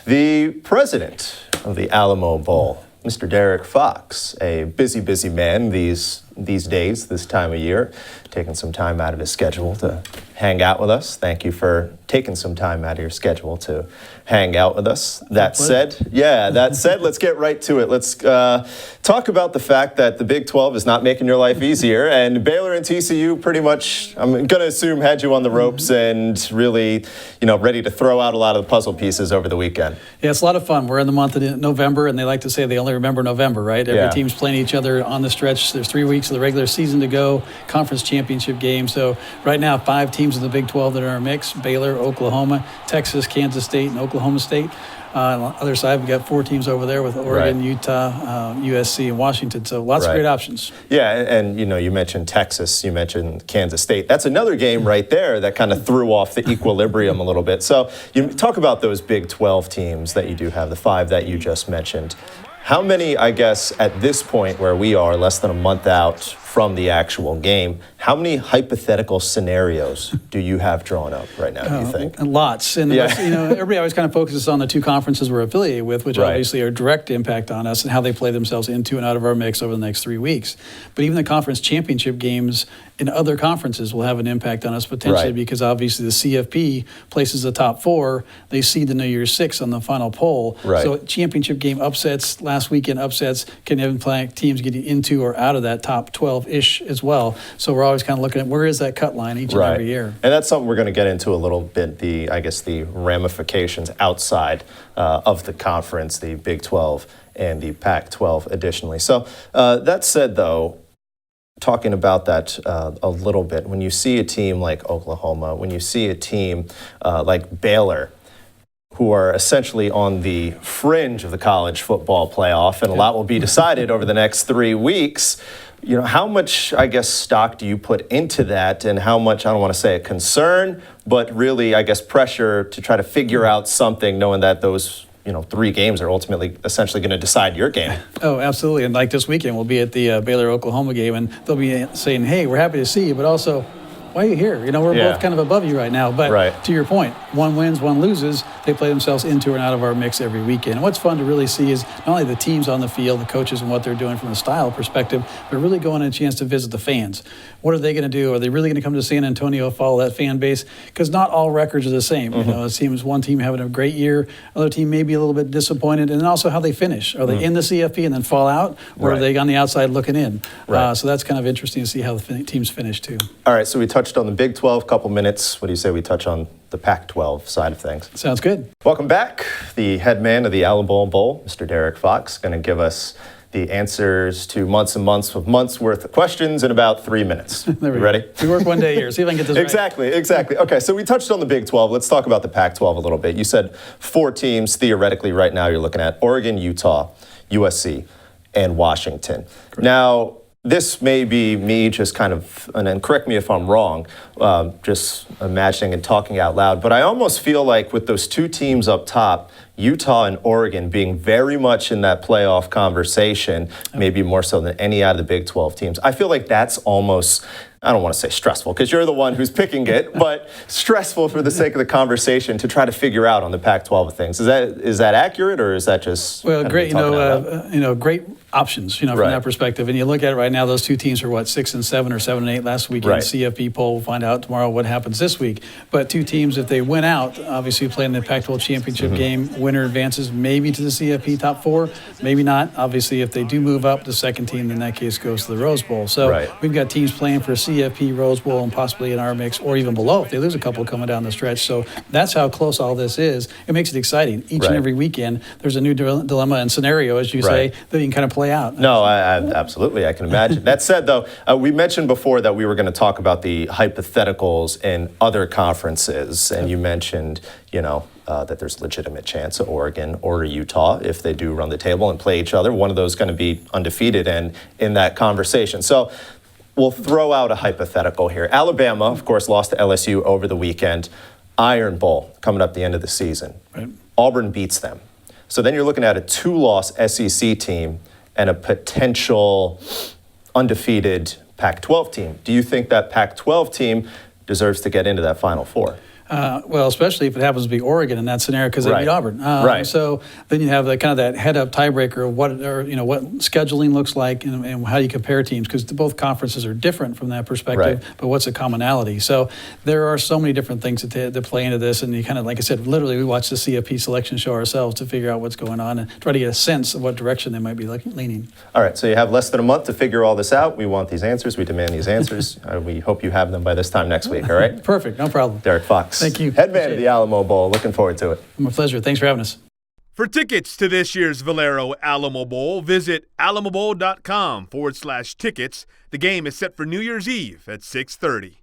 the president of the Alamo Bowl, Mr. Derrick Fox, a busy, busy man these days, this time of year, taking some time out of his schedule to hang out with us. Thank you for taking some time out of your schedule to hang out with us. That said, let's get right to it. Let's talk about the fact that the Big 12 is not making your life easier, and Baylor and TCU pretty much, I'm going to assume, had you on the ropes and really, ready to throw out a lot of the puzzle pieces over the weekend. Yeah, it's a lot of fun. We're in the month of November, and they like to say they only remember November, right? Every team's playing each other on the stretch. There's 3 weeks of the regular season to go, conference championship game. So right now, 5 teams in the Big 12 that are in our mix: Baylor, Oklahoma, Texas, Kansas State, and Oklahoma State. On the other side, we've got 4 teams over there with Oregon, Utah, USC, and Washington. So lots of great options. Yeah, and you mentioned Texas, you mentioned Kansas State. That's another game right there that kind of threw off the equilibrium a little bit. So you talk about those Big 12 teams that you do have, the 5 that you just mentioned. How many, I guess, at this point where we are, less than a month out from the actual game, how many hypothetical scenarios do you have drawn up right now, do you think? Lots. And everybody always kind of focuses on the 2 conferences we're affiliated with, which obviously are a direct impact on us and how they play themselves into and out of our mix over the next 3 weeks. But even the conference championship games in other conferences will have an impact on us potentially because obviously the CFP places the top 4. They seed the New Year's 6 on the final poll. So championship game upsets, last weekend upsets, can impact teams getting into or out of that top 12-ish as well. So we're always kind of looking at where is that cut line each and every year. And that's something we're going to get into a little bit, the ramifications outside of the conference, the Big 12 and the Pac-12 additionally. So that said, though, talking about that a little bit, when you see a team like Oklahoma, when you see a team like Baylor, who are essentially on the fringe of the college football playoff, and a lot will be decided over the next 3 weeks, how much, I guess, stock do you put into that, and how much, I don't want to say a concern, but really, I guess, pressure to try to figure out something, knowing that those 3 games are ultimately essentially going to decide your game? Oh, absolutely. And like this weekend, we'll be at the Baylor-Oklahoma game, and they'll be saying, hey, we're happy to see you, but also, why are you here? We're both kind of above you right now. But to your point, one wins, one loses. They play themselves into and out of our mix every weekend. And what's fun to really see is not only the teams on the field, the coaches and what they're doing from a style perspective, but really going a chance to visit the fans. What are they going to do? Are they really going to come to San Antonio, follow that fan base? Because not all records are the same. It seems one team having a great year, other team may be a little bit disappointed, and then also how they finish. Are they in the CFP and then fall out, or are they on the outside looking in? So that's kind of interesting to see how the teams finish too. All right, so we touched on the Big 12, couple minutes. What do you say we touch on the Pac-12 side of things? Sounds good. Welcome back. The head man of the Alamo Bowl, Mr. Derrick Fox, going to give us the answers to months and months worth of questions in about 3 minutes. You ready? We work one day here. See if I can get this right. Exactly. Okay, so we touched on the Big 12. Let's talk about the Pac-12 a little bit. You said 4 teams, theoretically, right now you're looking at Oregon, Utah, USC, and Washington. Correct. Now, this may be me just kind of, and correct me if I'm wrong, just imagining and talking out loud, but I almost feel like with those 2 teams up top, Utah and Oregon being very much in that playoff conversation, maybe more so than any out of the Big 12 teams, I feel like that's almost, I don't want to say stressful because you're the one who's picking it, but stressful for the sake of the conversation to try to figure out on the Pac-12 of things. Is that accurate, or is that just great? Great options, from that perspective. And you look at it right now; those 2 teams are 6 and 7 or 7 and 8 last week in the CFP poll. We'll find out tomorrow what happens this week. But 2 teams, if they win out, obviously playing the Pac-12 championship game, winner advances maybe to the CFP top 4, maybe not. Obviously, if they do move up, the second team in that case goes to the Rose Bowl. So we've got teams playing for CFP, Rose Bowl, and possibly in our mix, or even below if they lose a couple coming down the stretch. So that's how close all this is. It makes it exciting. Each and every weekend, there's a new dilemma and scenario, as you say, that you can kind of play out. No, absolutely. I can imagine. That said, though, we mentioned before that we were going to talk about the hypotheticals in other conferences, and you mentioned, that there's a legitimate chance of Oregon or Utah, if they do run the table and play each other, one of those is going to be undefeated and in that conversation. So we'll throw out a hypothetical here. Alabama, of course, lost to LSU over the weekend. Iron Bowl coming up the end of the season. Auburn beats them. So then you're looking at a 2-loss SEC team and a potential undefeated Pac-12 team. Do you think that Pac-12 team deserves to get into that Final Four? Well, especially if it happens to be Oregon in that scenario because they beat Auburn. Right. So then you have that head-up tiebreaker of what scheduling looks like and how you compare teams, because both conferences are different from that perspective. But what's a commonality? So there are so many different things that play into this, and you kind of, like I said, literally we watch the CFP selection show ourselves to figure out what's going on and try to get a sense of what direction they might be leaning. All right. So you have less than a month to figure all this out. We want these answers. We demand these answers. We hope you have them by this time next week. All right. Perfect. No problem. Derrick Fox. Thank you. Headman of the Alamo Bowl. Looking forward to it. My pleasure. Thanks for having us. For tickets to this year's Valero Alamo Bowl, visit alamobowl.com/tickets. The game is set for New Year's Eve at 6:30.